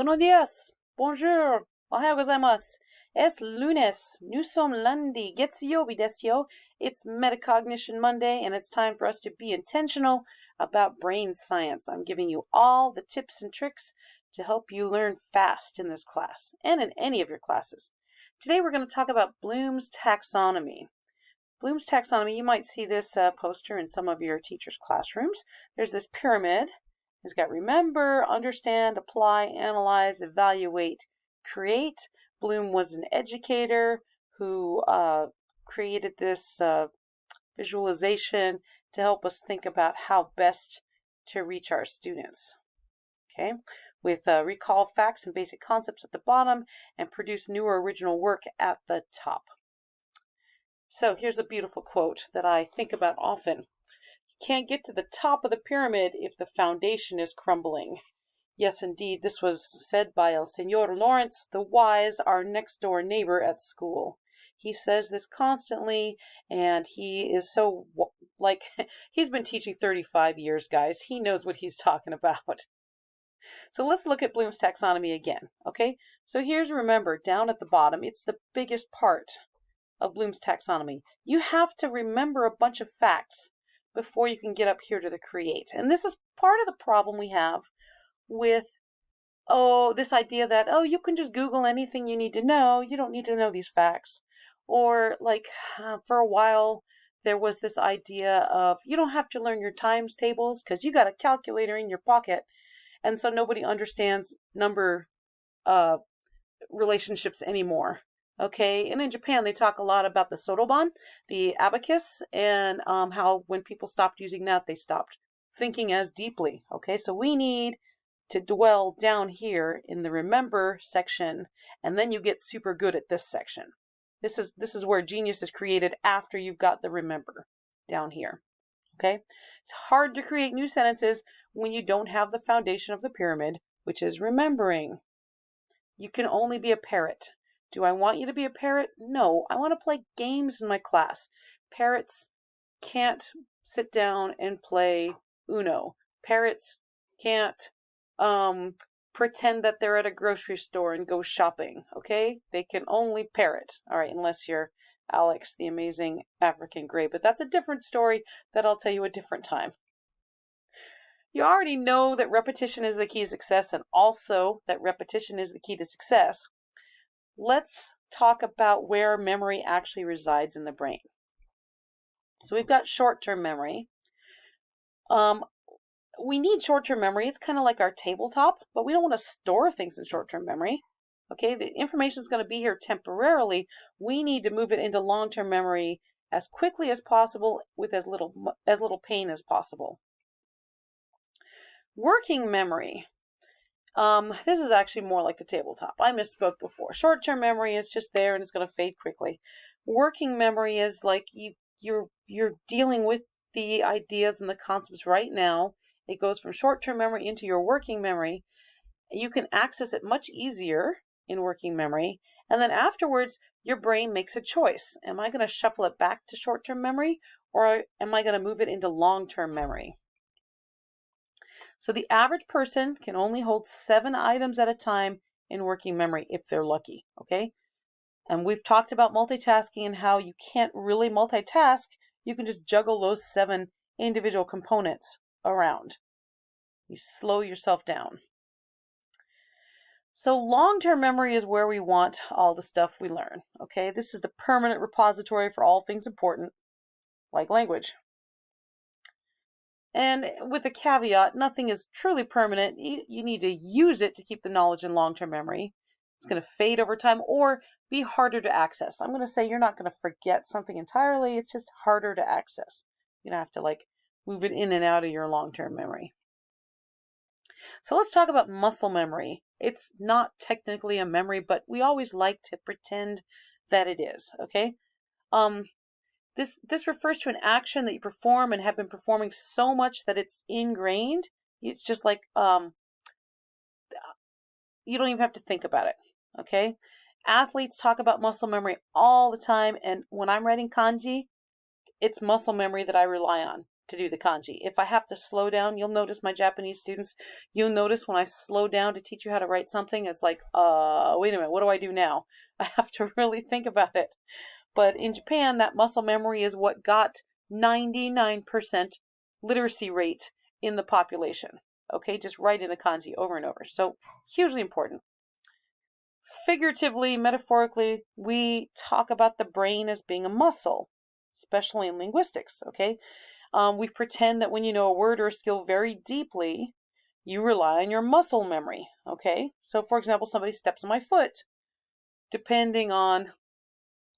Buenos días. Bonjour. Ohayou gozaimasu. Es lunes. Nous sommes lundi. Getsuyobi desu yo. It's Metacognition Monday, and it's time for us to be intentional about brain science. I'm giving you all the tips and tricks to help you learn fast in this class and in any of your classes. Today we're going to talk about Bloom's Taxonomy. Bloom's Taxonomy, you might see this poster in some of your teachers' classrooms. There's this pyramid. It's got remember, understand, apply, analyze, evaluate, create. Bloom was an educator who created this visualization to help us think about how best to reach our students. Okay, with recall facts and basic concepts at the bottom and produce new or original work at the top. So here's a beautiful quote that I think about often. You can't get to the top of the pyramid if the foundation is crumbling. Yes, indeed, this was said by El Señor Lawrence, the wise, our next door neighbor at school. He says this constantly, and he is so, he's been teaching 35 years, guys. He knows what he's talking about. So let's look at Bloom's Taxonomy again, okay? So here's remember, down at the bottom, it's the biggest part of Bloom's Taxonomy. You have to remember a bunch of facts before you can get up here to the create. And this is part of the problem we have with, this idea that, you can just Google anything you need to know. You don't need to know these facts. Or for a while, there was this idea of, you don't have to learn your times tables because you got a calculator in your pocket. And so nobody understands number relationships anymore. Okay, and in Japan, they talk a lot about the soroban, the abacus, and how when people stopped using that, they stopped thinking as deeply. Okay, so we need to dwell down here in the remember section, and then you get super good at this section. This is where genius is created after you've got the remember down here. Okay, it's hard to create new sentences when you don't have the foundation of the pyramid, which is remembering. You can only be a parrot. Do I want you to be a parrot? No, I want to play games in my class. Parrots can't sit down and play Uno. Parrots can't pretend that they're at a grocery store and go shopping, okay? They can only parrot, all right, unless you're Alex, the amazing African gray. But that's a different story that I'll tell you a different time. You already know that repetition is the key to success, and also that repetition is the key to success. Let's talk about where memory actually resides in the brain. So we've got short-term memory. We need short-term memory. It's kind of like our tabletop, but we don't want to store things in short-term memory. Okay, the information is going to be here temporarily. We need to move it into long-term memory as quickly as possible with as little pain as possible. Working memory. This is actually more like the tabletop. I misspoke before. Short-term memory is just there and it's going to fade quickly. Working memory is like you're dealing with the ideas and the concepts right now. It goes from short-term memory into your working memory. You can access it much easier in working memory. And then afterwards, your brain makes a choice. Am I going to shuffle it back to short-term memory, or am I going to move it into long-term memory? So the average person can only hold 7 items at a time in working memory if they're lucky, okay? And we've talked about multitasking and how you can't really multitask. You can just juggle those 7 individual components around. You slow yourself down. So long-term memory is where we want all the stuff we learn, okay? This is the permanent repository for all things important, like language. And with a caveat, nothing is truly permanent. You need to use it to keep the knowledge in long-term memory. It's going to fade over time or be harder to access. I'm going to say you're not going to forget something entirely. It's just harder to access. You don't have to move it in and out of your long-term memory. So let's talk about muscle memory. It's not technically a memory, but we always like to pretend that it is, okay? This refers to an action that you perform and have been performing so much that it's ingrained. It's just like you don't even have to think about it, okay? Athletes talk about muscle memory all the time, and when I'm writing kanji, it's muscle memory that I rely on. to do the kanji. If I have to slow down, you'll notice my Japanese students, you'll notice when I slow down to teach you how to write something, it's like, wait a minute, what do I do now? I have to really think about it. But in Japan, that muscle memory is what got 99% literacy rate in the population. Okay, just writing the kanji over and over. So hugely important. Figuratively, metaphorically, we talk about the brain as being a muscle, especially in linguistics, okay? We pretend that when you know a word or a skill very deeply, you rely on your muscle memory, okay? So, for example, somebody steps on my foot. Depending on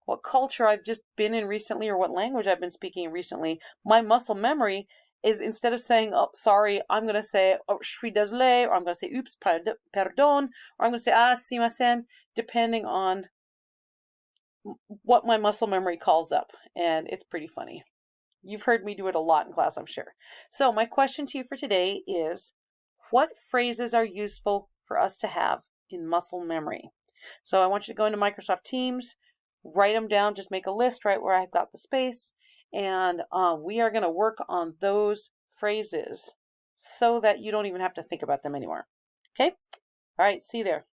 what culture I've just been in recently or what language I've been speaking recently, my muscle memory is, instead of saying, oh, sorry, I'm going to say, oh, suis désolé, or I'm going to say, oops, pardon, or I'm going to say, sumimasen, depending on what my muscle memory calls up. And it's pretty funny. You've heard me do it a lot in class, I'm sure. So my question to you for today is, what phrases are useful for us to have in muscle memory? So I want you to go into Microsoft Teams, write them down, just make a list right where I've got the space, and we are going to work on those phrases so that you don't even have to think about them anymore. Okay? All right, see you there.